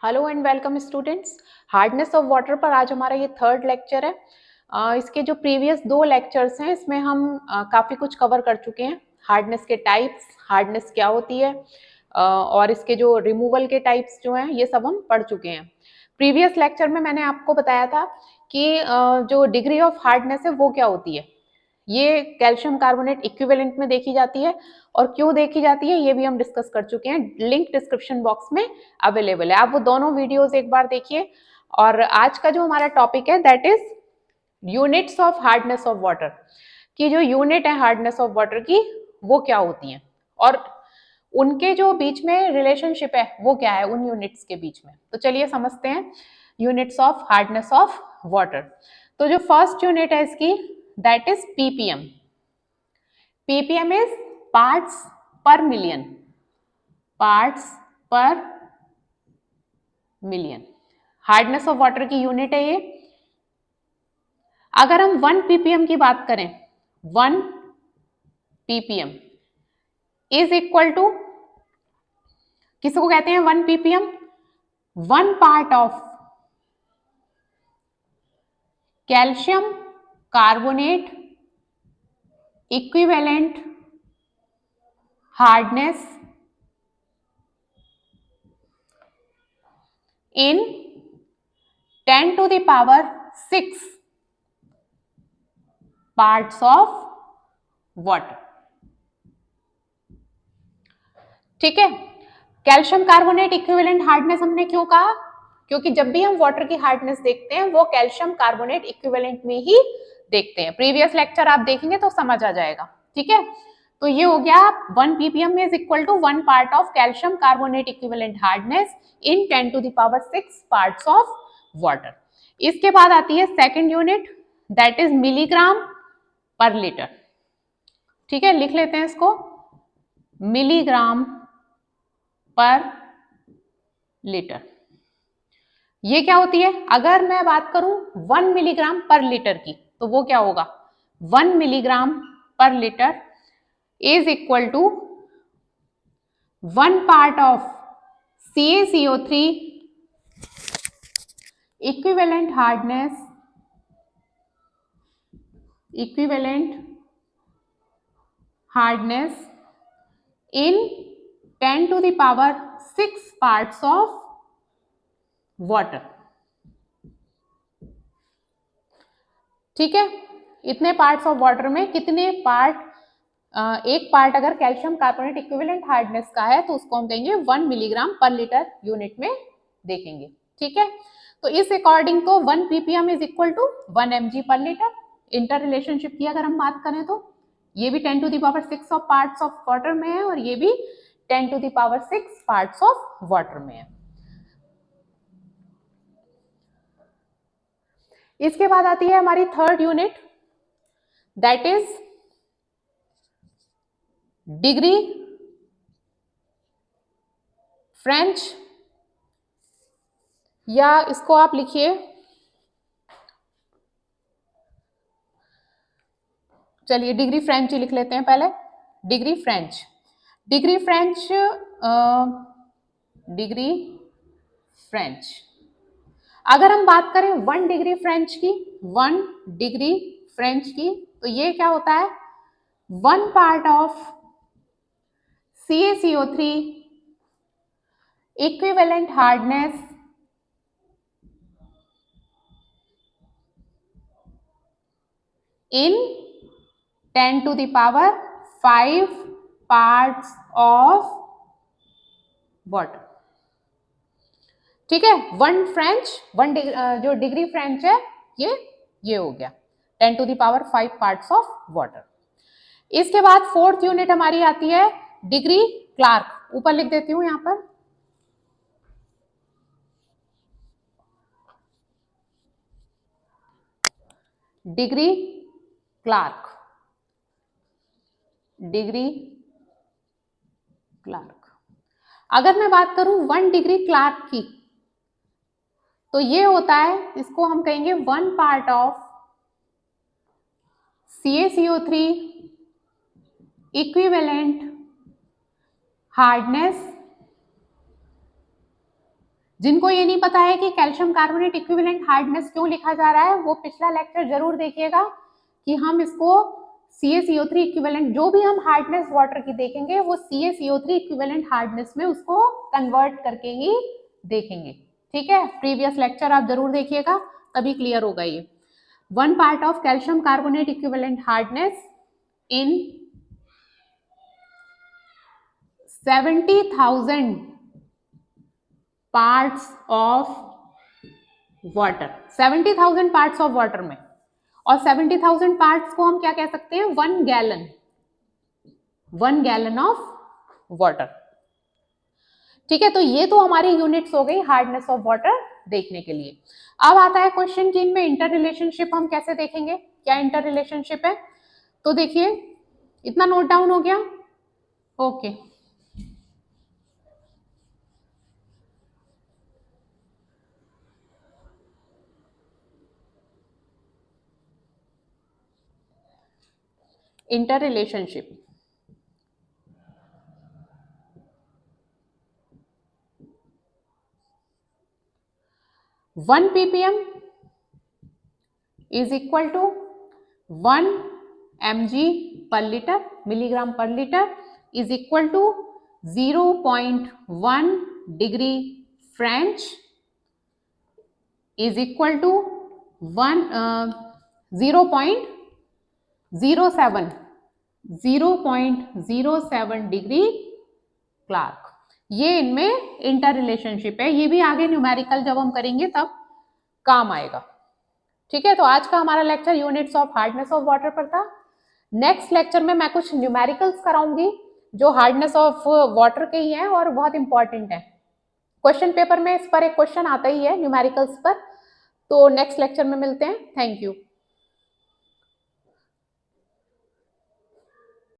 Hello and welcome students. Hardness of water पर आज हमारा ये थर्ड लेक्चर है। इसके जो प्रीवियस दो लेक्चर्स हैं इसमें हम काफ़ी कुछ कवर कर चुके हैं। हार्डनेस के टाइप्स, हार्डनेस क्या होती है और इसके जो रिमूवल के टाइप्स जो हैं ये सब हम पढ़ चुके हैं। प्रीवियस लेक्चर में मैंने आपको बताया था कि जो डिग्री ऑफ हार्डनेस है वो क्या होती है। ये कैल्शियम कार्बोनेट इक्विवेलेंट में देखी जाती है और क्यों देखी जाती है ये भी हम डिस्कस कर चुके हैं। लिंक डिस्क्रिप्शन बॉक्स में अवेलेबल है, आप वो दोनों वीडियोस एक बार देखिए। और आज का जो हमारा टॉपिक है that is units of hardness of water, की जो यूनिट है हार्डनेस ऑफ वाटर की वो क्या होती हैं और उनके जो बीच में रिलेशनशिप है वो क्या है उन यूनिट्स के बीच में। तो चलिए समझते हैं units of hardness of water. तो जो फर्स्ट यूनिट है इसकी that is ppm. Ppm is parts पर मिलियन, पार्ट्स पर मिलियन हार्डनेस ऑफ वाटर की यूनिट है ये। अगर हम 1 ppm की बात करें, 1 ppm इज इक्वल टू किसको कहते हैं 1 ppm? 1 part of calcium carbonate equivalent hardness in 10 to the power 6 parts of water। ठीक है, कैल्शियम कार्बोनेट इक्विवेलेंट हार्डनेस हमने क्यों कहा? क्योंकि जब भी हम वाटर की हार्डनेस देखते हैं वो कैल्शियम कार्बोनेट इक्विवेलेंट में ही देखते हैं। प्रीवियस लेक्चर आप देखेंगे तो समझ आ जाएगा। ठीक है, तो ये हो गया 1 ppm is equal to 1 part of calcium carbonate equivalent hardness in 10 to the power 6 parts of water. इसके बाद आती है second unit that is milligram per litre. ठीक है, लिख लेते हैं इसको, मिलीग्राम पर लीटर। ये क्या होती है? अगर मैं बात करूं 1 मिलीग्राम पर लीटर की तो वो क्या होगा? 1 milligram per litre is equal to 1 part of CaCO3 equivalent hardness, equivalent hardness in 10 to the power 6 parts of water। ठीक है, इतने पार्ट्स ऑफ वाटर में कितने पार्ट, एक पार्ट अगर कैल्शियम कार्बोनेट इक्विवेलेंट हार्डनेस का है तो उसको हम कहेंगे 1 मिलीग्राम पर लीटर यूनिट में देखेंगे। ठीक है, तो इस अकॉर्डिंग तो 1 ppm is equal to 1 mg per litre. Inter relationship की अगर हम बात करें तो ये भी 10 to the power 6 of parts of water में है और ये भी 10 to the power 6 parts of water में है। इसके बाद आती है हमारी third unit that is degree French, या इसको आप लिखिए, चलिए डिग्री फ्रेंच ही लिख लेते हैं पहले। Degree French, degree French, degree French. अगर हम बात करें 1 डिग्री फ्रेंच की, 1 डिग्री फ्रेंच की, तो ये क्या होता है? 1 part of CaCO3 equivalent hardness in 10 to the power 5 parts of water। ठीक है, 1 फ्रेंच, 1 जो डिग्री फ्रेंच है ये हो गया 10 to the power 5 parts of water. इसके बाद फोर्थ यूनिट हमारी आती है डिग्री क्लार्क। ऊपर लिख देती हूं यहां पर, डिग्री क्लार्क, डिग्री क्लार्क। अगर मैं बात करूं 1 डिग्री क्लार्क की तो ये होता है, इसको हम कहेंगे 1 part of CaCO3 equivalent hardness जिनको ये नहीं पता है कि कैल्शियम कार्बोनेट इक्विवेलेंट हार्डनेस क्यों लिखा जा रहा है, वो पिछला लेक्चर जरूर देखिएगा कि हम इसको CaCO3 इक्विवेलेंट, जो भी हम हार्डनेस वाटर की देखेंगे वो CaCO3 इक्विवेलेंट हार्डनेस में उसको कन्वर्ट करके ही देखेंगे। ठीक है, प्रीवियस लेक्चर आप जरूर देखिएगा, तभी क्लियर होगा ये। One part of calcium carbonate equivalent hardness in 70,000 parts of water, 70,000 parts of water में, और 70,000 पार्ट्स को हम क्या कह सकते हैं, 1 गैलन ऑफ वाटर। ठीक है, तो ये तो हमारी यूनिट्स हो गई हार्डनेस ऑफ वाटर देखने के लिए। अब आता है क्वेश्चन कि इनमें इंटर रिलेशनशिप हम कैसे देखेंगे, क्या इंटर रिलेशनशिप है। तो देखिए, इतना नोट डाउन हो गया, okay. Inter relationship, one ppm is equal to 1 mg per litre, milligram per litre, is equal to 0.1 degree French, is equal to 0.07 degree Clark. ये इनमें इंटर रिलेशनशिप है, ये भी आगे न्यूमेरिकल जब हम करेंगे तब काम आएगा। ठीक है, तो आज का हमारा lecture units of hardness of water पर था। नेक्स्ट लेक्चर में मैं कुछ न्यूमेरिकल्स कराऊंगी जो हार्डनेस ऑफ वाटर के ही हैं और बहुत इंपॉर्टेंट है। क्वेश्चन पेपर में इस पर एक क्वेश्चन आता ही है न्यूमेरिकल्स पर। तो नेक्स्ट लेक्चर में मिलते हैं, थैंक यू।